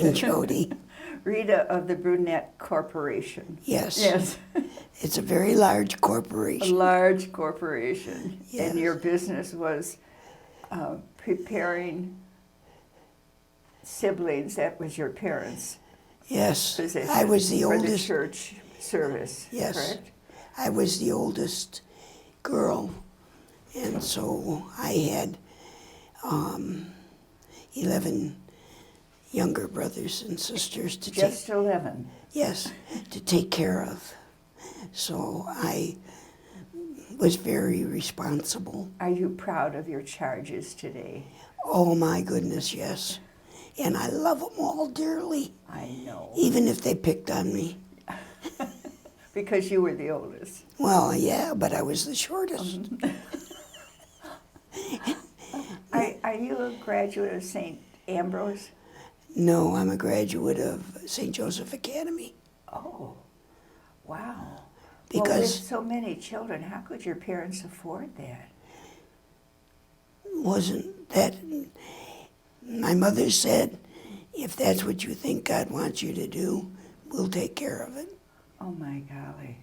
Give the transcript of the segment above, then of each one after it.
and Jody. Rita of the Brunett Corporation. Yes. Yes. It's a very large A corporation. large corporation. Yes. And your business was preparing siblings. That was your parents' Yes. position. I was the for oldest. the church service. Yes. Correct? I was the oldest girl, and so I had 11 younger brothers and sisters to Just 11. to take care of. So I was very responsible. Are you proud of your charges today? Oh my goodness, yes. And I love them all dearly, I know. even if they picked on me. Because you were the oldest. Well, yeah, but I was the shortest. Are you a graduate of St. Ambrose? No, I'm a graduate of St. Joseph Academy. Oh, wow. Well, Because with so many children, how could your parents afford that? wasn't that, my mother said, if that's what you think God wants you to do, we'll take care of it. Oh my golly.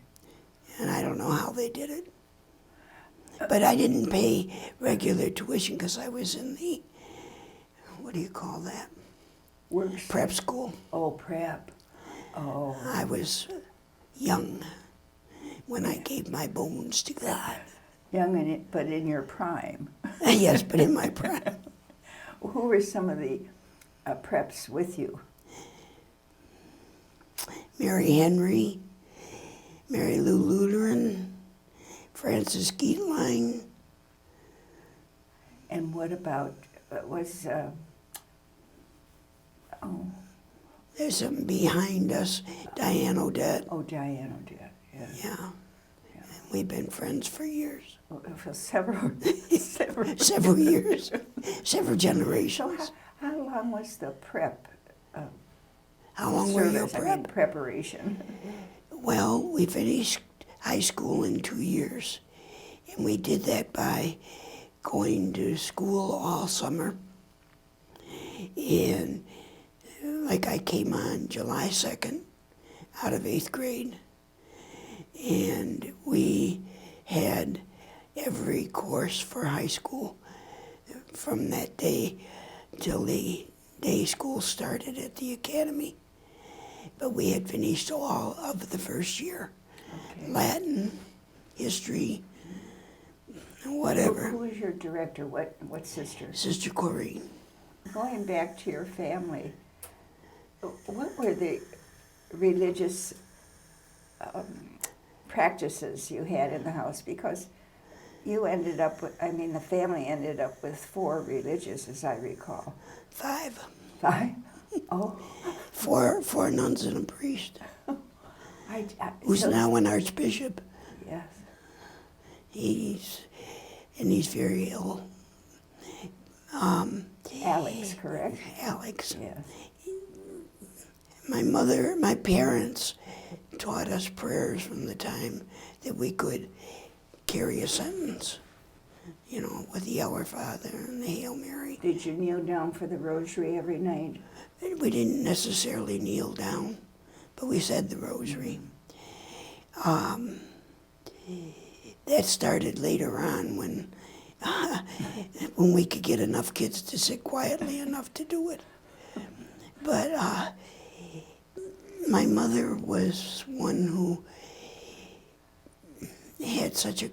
And I don't know how they did it. But I didn't pay regular tuition because I was in the, what do you call that? Works. Prep school. Oh, prep. Oh. I was young when I gave my bones to God. Young in it, but in your prime. Yes, but in my prime. Who were some of the preps with you? Mary Henry, Mary Lou Lutheran, Francis Geetline. And what about, There's some behind us, Diane Odette. oh, Diane Odette, yes. Yeah. We've been friends for years. For several Several years, several So generations. how long was the prep How long were you service? I mean, prep? preparation. Well, we finished high school in 2 years, and we did that by going to school all summer. And like I came on July 2nd out of 8th grade, and we had every course for high school from that day till the day school started at the academy. But we had finished all of the first year. Okay. Latin, history, whatever. Who was your director? What sister? Sister Corrine. Going back to your family, what were the religious practices you had in the house? Because you ended up with, the family ended up with 4 religious, as I recall. 5. 5? Oh. 4 nuns and a priest, who's so- now an archbishop. Yes. He's very ill. Alex, correct? Alex. Yes. My parents taught us prayers from the time that we could carry a sentence, with the Our Father and the Hail Mary. Did you kneel down for the rosary every night? We didn't necessarily kneel down, but we said the rosary. That started later on when we could get enough kids to sit quietly enough to do it. But my mother was one who had such a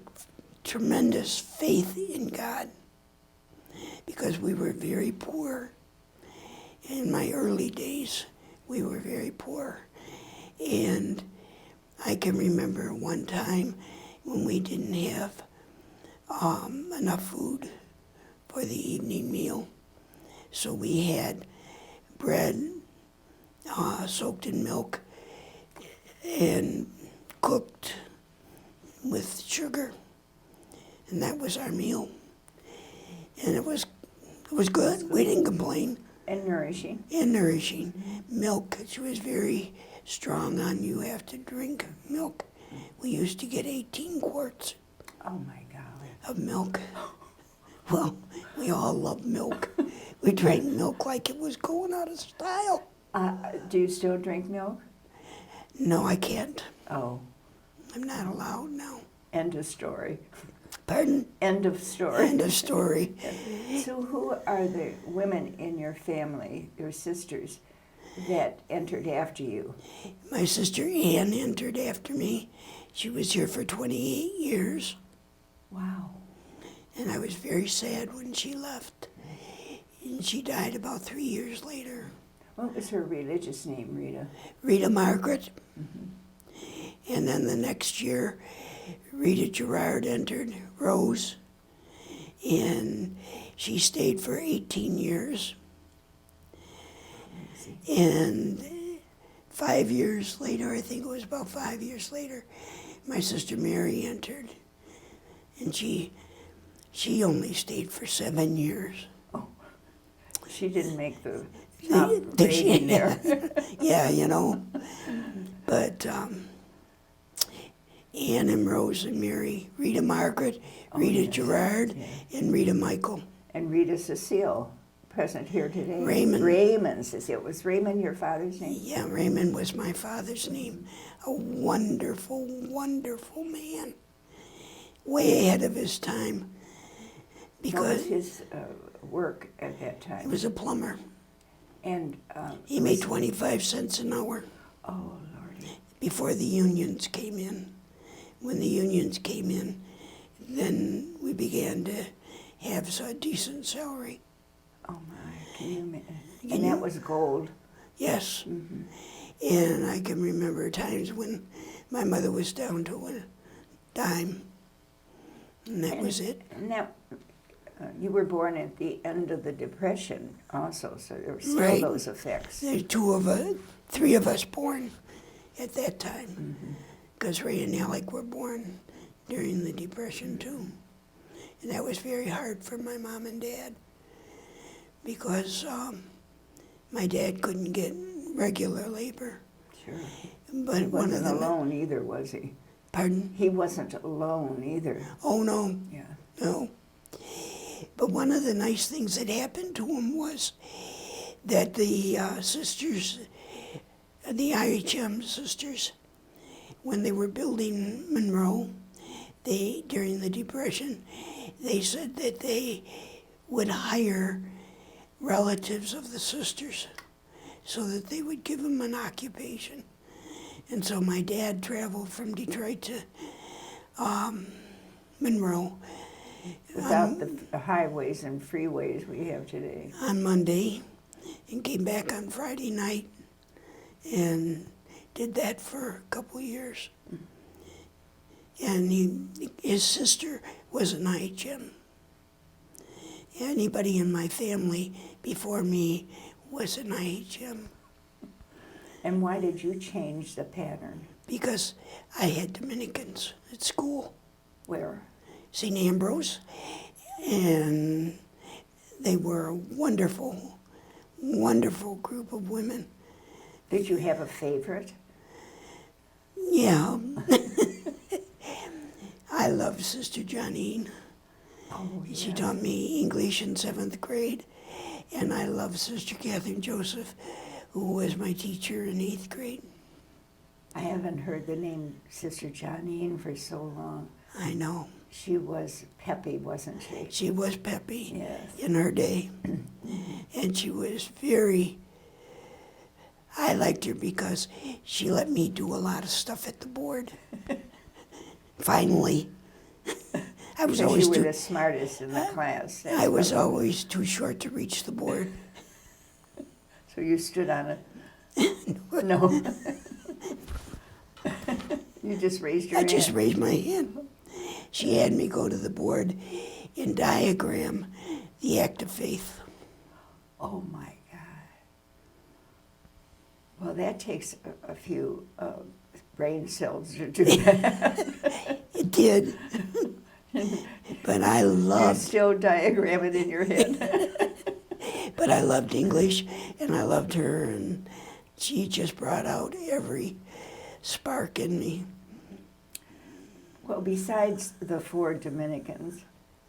tremendous faith in God because we were very poor. In my early days, we were very poor. And I can remember one time when we didn't have enough food for the evening meal. So we had bread soaked in milk and cooked with sugar. And that was our meal. And it was good. We didn't complain. And nourishing. And nourishing. Milk, she was very strong on you have to drink milk. We used to get 18 quarts Oh my golly. of milk. Well, we all love milk. We drank milk like it was going out of style. Do you still drink milk? No, I can't. Oh, I'm not allowed now. end of story. Pardon? End of story. End of story. So who are the women in your family, your sisters, that entered after you? My sister Ann entered after me. She was here for 28 years, Wow. and I was very sad when she left. And she died about 3 years later. What was her religious name, Rita? Rita Margaret. And then the next year, Rita Gerard entered, Rose, and she stayed for 18 years. And 5 years later, I think it was about 5 years later, my sister Mary entered, and she only stayed for 7 years. Oh, she didn't make the They- top they- rating there. Yeah, you know. But Anne and Rose and Mary, Rita Margaret, Rita yes. Gerard, and Rita Michael. And Rita Cecile, present here today. Raymond. Raymond Cecile. Was Raymond your father's name? Yeah, Raymond was my father's name. A wonderful, wonderful man. Way ahead of his time. What Because was his work at that he time? was a plumber. And He made 25 cents an hour oh, Lordy. before the unions came in. When the unions came in, then we began to have a decent salary. Oh my, and that was gold. Yes. And I can remember times when my mother was down to a dime, and that was it. And that, you were born at the end of the Depression also, so there were still Right. those effects. There's three of us born at that time, because Ray and Alec were born during the Depression too. And that was very hard for my mom and dad, because my dad couldn't get regular labor. Sure. But He one of wasn't them, alone either, was he? pardon? He wasn't alone either. Oh no, Yeah. no. But one of the nice things that happened to him was that the sisters, the IHM sisters, when they were building Monroe, during the Depression, they said that they would hire relatives of the sisters so that they would give them an occupation. And so my dad traveled from Detroit to Monroe Without the highways and freeways we have today. on Monday and came back on Friday night and did that for a couple years. And his sister was an IHM. Anybody in my family before me was an IHM And why did you change the pattern? because I had Dominicans at school, Where? St. Ambrose, and they were a wonderful, wonderful group of women. Did you have a favorite? Yeah. I loved Sister Johnine. Oh, She yeah. taught me English in 7th grade, and I loved Sister Catherine Joseph, who was my teacher in 8th grade. I haven't heard the name Sister Johnine for so long. I know. She was peppy, wasn't she? She was peppy Yes. in her day, and she was very, I liked her because she let me do a lot of stuff at the board. Finally. I was Because always you were too, the smartest in the class. that's I was what- always too short to reach the board. So you stood on it? No. You just raised your I hand? just raised my hand. She had me go to the board and diagram the act of faith. Oh my God. Well, that takes a few brain cells to do that. It did. But I You loved, still diagram it in your head. but I loved English, and I loved her, and she just brought out every spark in me. Well, besides the 4 Dominicans,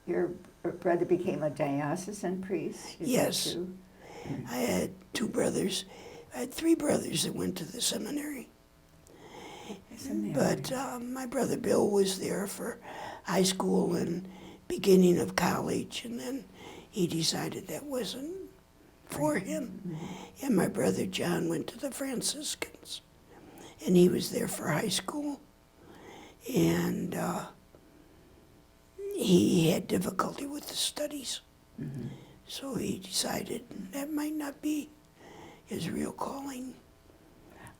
your brother became a diocesan priest? Is Yes. that true? I had 2 brothers, I had 3 brothers that went to the seminary. But my brother Bill was there for high school and beginning of college, and then he decided that wasn't for him. And my brother John went to the Franciscans, and he was there for high school. And he had difficulty with the studies. So he decided that might not be his real calling.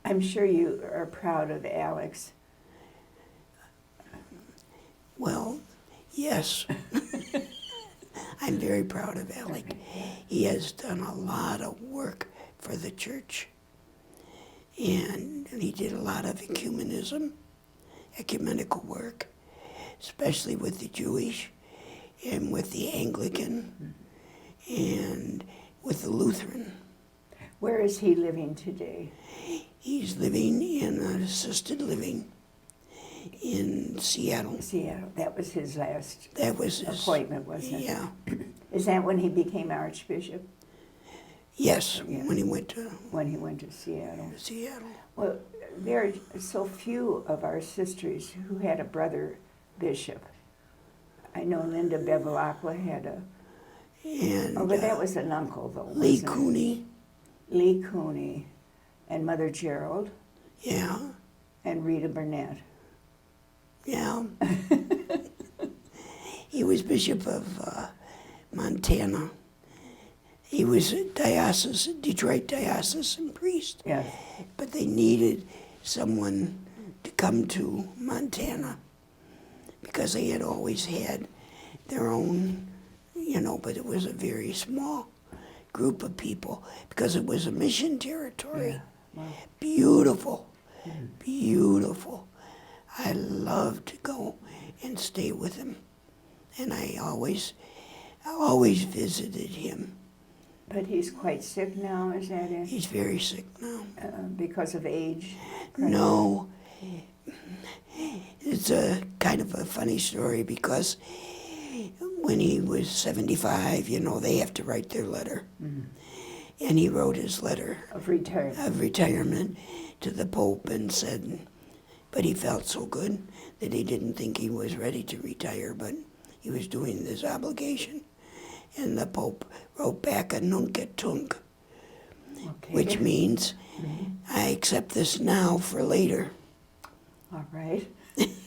I'm sure you are proud of Alex. Well, yes. I'm very proud of Alec. He has done a lot of work for the church. And he did a lot of ecumenical work, especially with the Jewish and with the Anglican and with the Lutheran. Where is he living today? He's living in an assisted living in Seattle. Seattle. That was his last That was his appointment, wasn't it? Yeah. Is that when he became Archbishop? Yes, Yeah. when he went to When he went to Seattle. Seattle. Well, there are so few of our sisters who had a brother bishop. I know Linda Bevilacqua had a... And but that was an uncle, though, Lee wasn't it? Cooney. Lee Cooney and Mother Gerald Yeah, and Rita Brunett. yeah. He was Bishop of Montana. He was a Detroit diocesan priest. Yes. But they needed someone to come to Montana because they had always had their own, but it was a very small group of people because it was a mission territory. Yeah. Wow. Beautiful, beautiful. I loved to go and stay with him, and I always visited him. But he's quite sick now, is that it? He's very sick now. Because of age? No, it's a kind of a funny story because when he was 75, they have to write their letter. And he wrote his letter Of retirement. of retirement to the Pope and said, but he felt so good that he didn't think he was ready to retire, but he was doing this obligation. And the Pope wrote back a nunc et tunc, Okay. which means I accept this now for later. All right.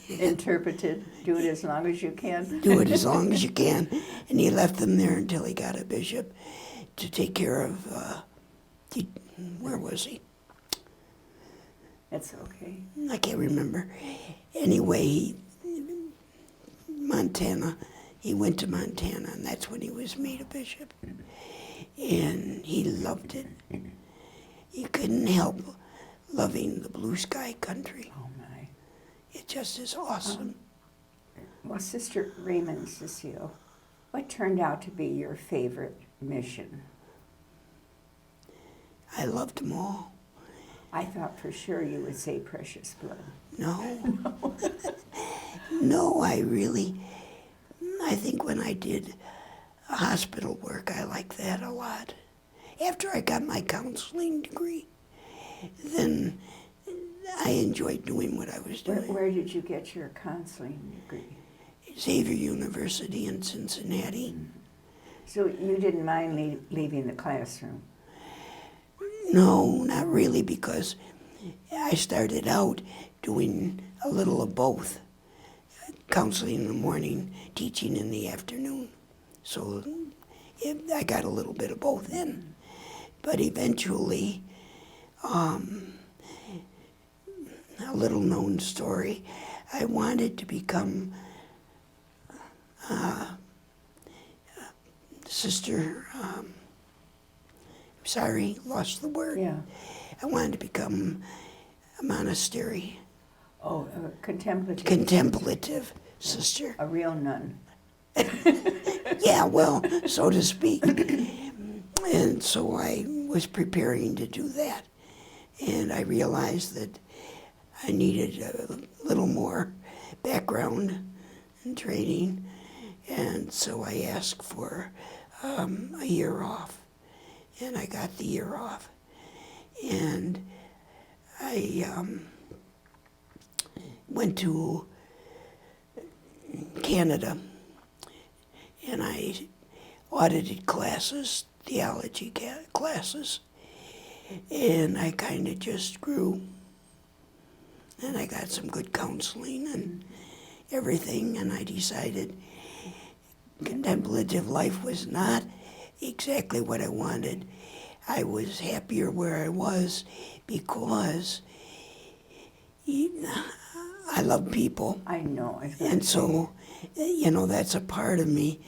Interpreted. Do it as long as you can. Do it as long as you can. And he left them there until he got a bishop to take care of, where was he? It's okay. I can't remember. Anyway, Montana, he went to Montana, and that's when he was made a bishop. And he loved it. He couldn't help loving the blue sky country. Oh, my. It just is awesome. Well, Sister Raymond Cecile, what turned out to be your favorite mission? I loved them all. I thought for sure you would say Precious Blood. No. No, I think when I did hospital work, I liked that a lot. After I got my counseling degree, then I enjoyed doing what I was doing. Where did you get your counseling degree? Xavier University in Cincinnati. So you didn't mind leaving the classroom? No, not really, because I started out doing a little of both. Counseling in the morning, teaching in the afternoon. So I got a little bit of both in. But eventually, a little known story, I wanted to become Sister, sorry, lost the word. Yeah. I wanted to become a monastery. Oh, contemplative. Contemplative sister. A real nun. Yeah, well, so to speak. And so I was preparing to do that. And I realized that I needed a little more background and training. And so I asked for a year off. And I got the year off. And I went to Canada, and I audited classes, theology classes, and I kind of just grew. And I got some good counseling and everything, and I decided contemplative life was not exactly what I wanted. I was happier where I was because I love people. I know. And so, that's a part of me.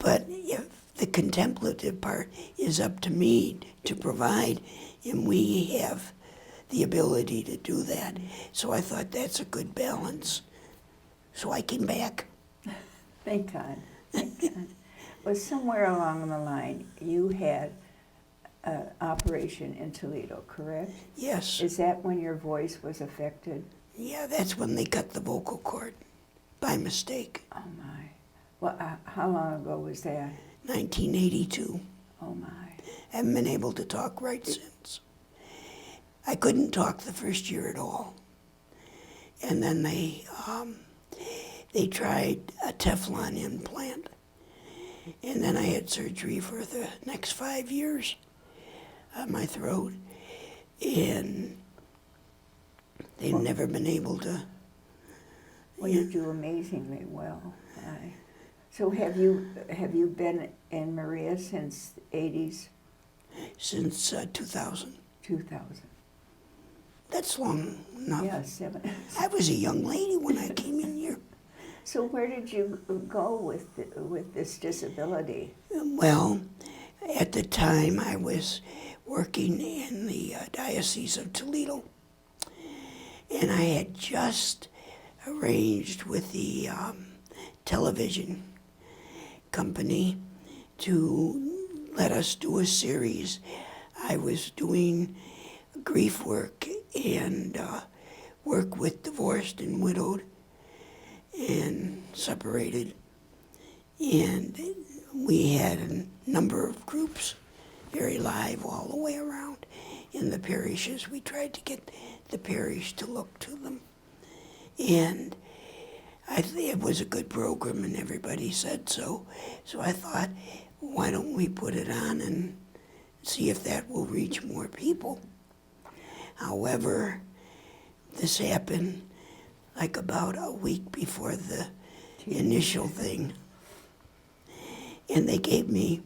But if the contemplative part is up to me to provide, and we have the ability to do that. So I thought that's a good balance. So I came back. Thank God. Thank God. Well, somewhere along the line, you had an operation in Toledo, correct? Yes. Is that when your voice was affected? Yeah, that's when they cut the vocal cord by mistake. Oh, my. Well, how long ago was that? 1982. Oh, my. Haven't been able to talk right since. I couldn't talk the first year at all. And then they tried a Teflon implant. And then I had surgery for the next 5 years on my throat. And they've never been able to. Well, you do amazingly well. So have you been in Maria since the 80s? Since 2000. 2000. That's long enough. Yeah, 7. I was a young lady when I came in here. So where did you go with this disability? Well, at the time I was working in the Diocese of Toledo, and I had just arranged with the television company to let us do a series. I was doing grief work and work with divorced and widowed and separated. And we had a number of groups, very live all the way around in the parishes. We tried to get the parish to look to them. And it was a good program, and everybody said so. So I thought, why don't we put it on and see if that will reach more people? However, this happened like about a week before the initial thing. And they gave me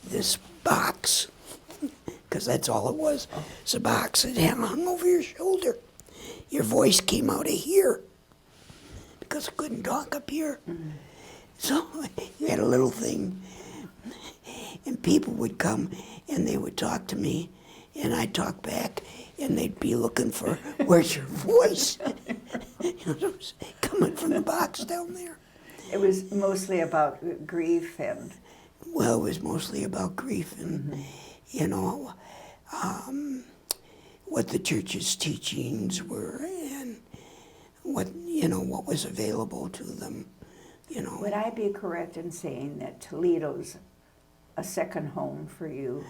this box, because that's all it was. It's a box that hung over your shoulder. Your voice came out of here, because I couldn't talk up here. Mm-hmm. So you had a little thing, and people would come and they would talk to me, and I'd talk back, and they'd be looking for, where's your voice? It was coming from the box down there. It was mostly about grief and... Well, it was mostly about grief and, what the church's teachings were and what was available to them, Would I be correct in saying that Toledo's a second home for you?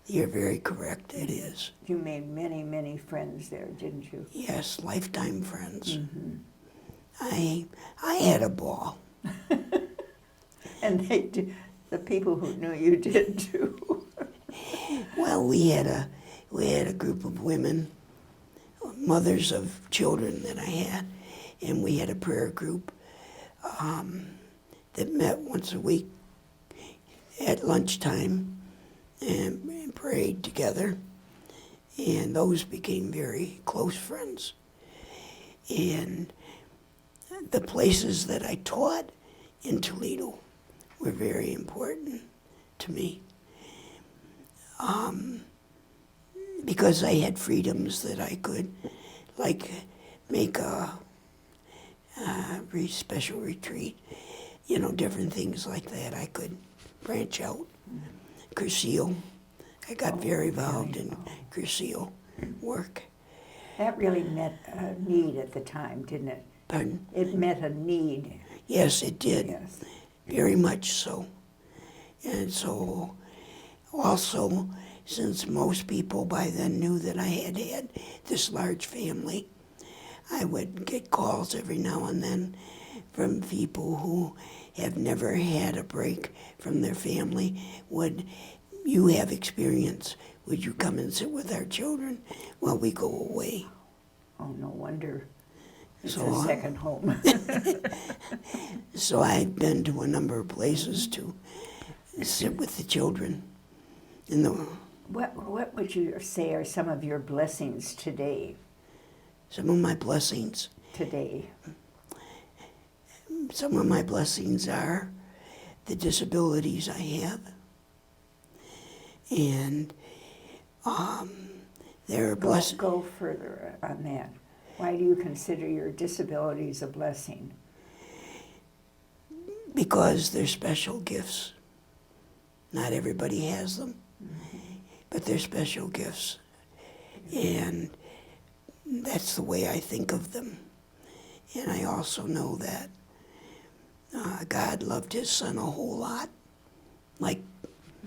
You're very correct, it is. You made many, many friends there, didn't you? Yes, lifetime friends. Mm-hmm. I had a ball. And the people who knew you did too. Well, we had a group of women, mothers of children that I had, and we had a prayer group that met once a week at lunchtime and prayed together, and those became very close friends. And the places that I taught in Toledo were very important to me, because I had freedoms that I could, like, make a special retreat, different things like that. I could branch out. Cecile, I got very involved in Cecile work. That really met a need at the time, didn't it? Pardon? It met a need. Yes, it did. Yes. Very much so. And so, also, since most people by then knew that I had this large family, I would get calls every now and then from people who have never had a break from their family. Would you have experience? Would you come and sit with our children while we go away? Oh, no wonder. It's So, a second home. So I've been to a number of places to sit with the children. In the, What would you say are some of your blessings today? some of my blessings. Some of my blessings are the disabilities I have. And there are blessings. Go further on that. Why do you consider your disabilities a blessing? Because they're special gifts. Not everybody has them, but they're special gifts. And that's the way I think of them. And I also know that God loved his son a whole lot. Like,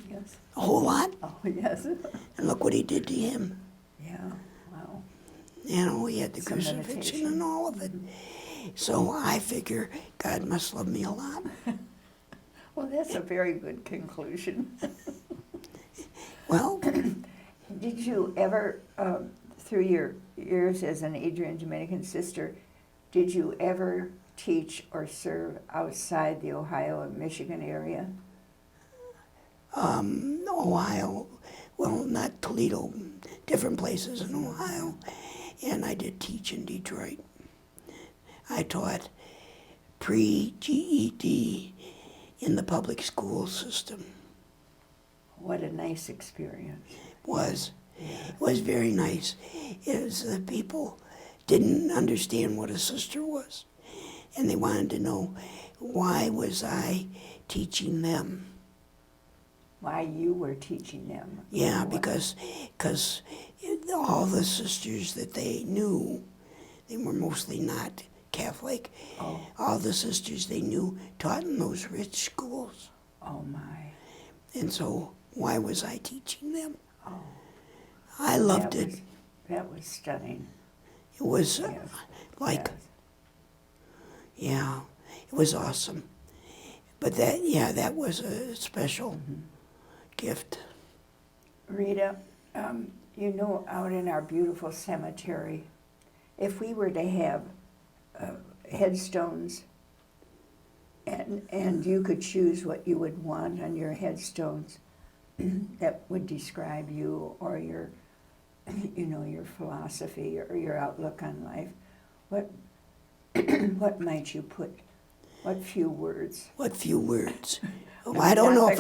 Yes. a whole lot. Oh, yes. And look what he did to him. Yeah, wow. You know, he had the Some crucifixion meditation. and all of it. So I figure God must love me a lot. Well, that's a very good conclusion. Well, Did you ever, through your years as an Adrian Dominican sister, did you ever teach or serve outside the Ohio and Michigan area? Ohio, well, not Toledo, different places in Ohio. And I did teach in Detroit. I taught pre-GED in the public school system. What a nice experience. It was very nice. It was the people didn't understand what a sister was. And they wanted to know, why was I teaching them? Why you were teaching them. Yeah, because all the sisters that they knew, they were mostly not Catholic. Oh. All the sisters they knew taught in those rich schools. Oh, my. And so why was I teaching them? Oh. I loved it. That was stunning. It was Yes. like, Yes. yeah, it was awesome. But that was a special gift. Rita, you know, out in our beautiful cemetery, if we were to have headstones and you could choose what you would want on your headstones that would describe you or your, you know, your philosophy or your outlook on life, what might you put? What few words? What few words? Oh, I don't know if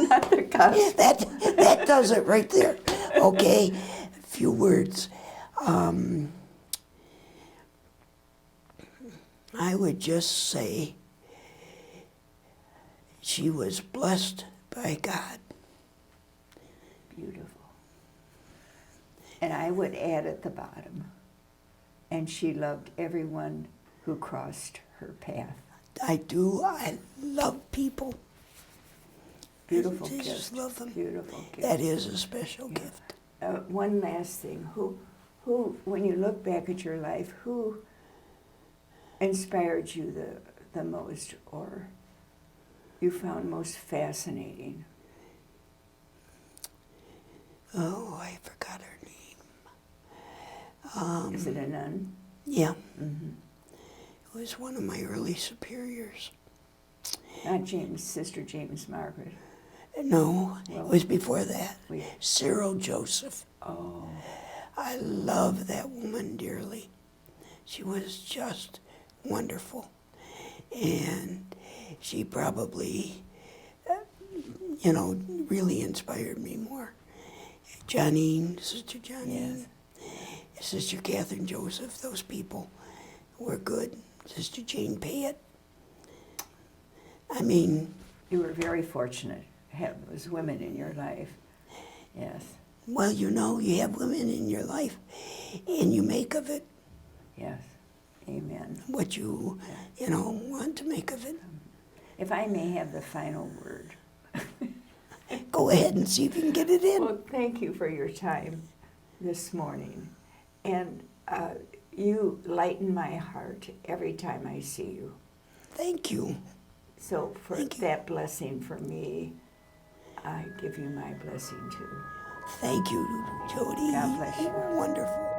Not the cusp. that does it right there. Okay, few words. I would just say she was blessed by God. Beautiful. And I would add at the bottom, and she loved everyone who crossed her path. I do. I love people. Beautiful I gift. just love them. Beautiful gift. That is a special Yeah. gift. One last thing. Who, when you look back at your life, who inspired you the most, or you found most fascinating? Oh, I forgot her name. Is it a nun? Yeah. Mm-hmm. It was one of my early superiors. Not Sister James Margaret. No, Well, it was before that. we- Cyril Joseph. Oh, I love that woman dearly. She was just wonderful. And she probably, really inspired me more. Sister Johnine, Sister Catherine Joseph, those people were good. Sister Jane Payette. I mean, you were very fortunate to have those women in your life. Yes, well, you have women in your life, and you make of it yes. Amen. what you, want to make of it. If I may have the final word, Go ahead and see if you can get it in. Well, thank you for your time this morning. And you lighten my heart every time I see you. Thank you. So for Thank you. that blessing for me, I give you my blessing too. Thank you, Jody. God bless you. Wonderful.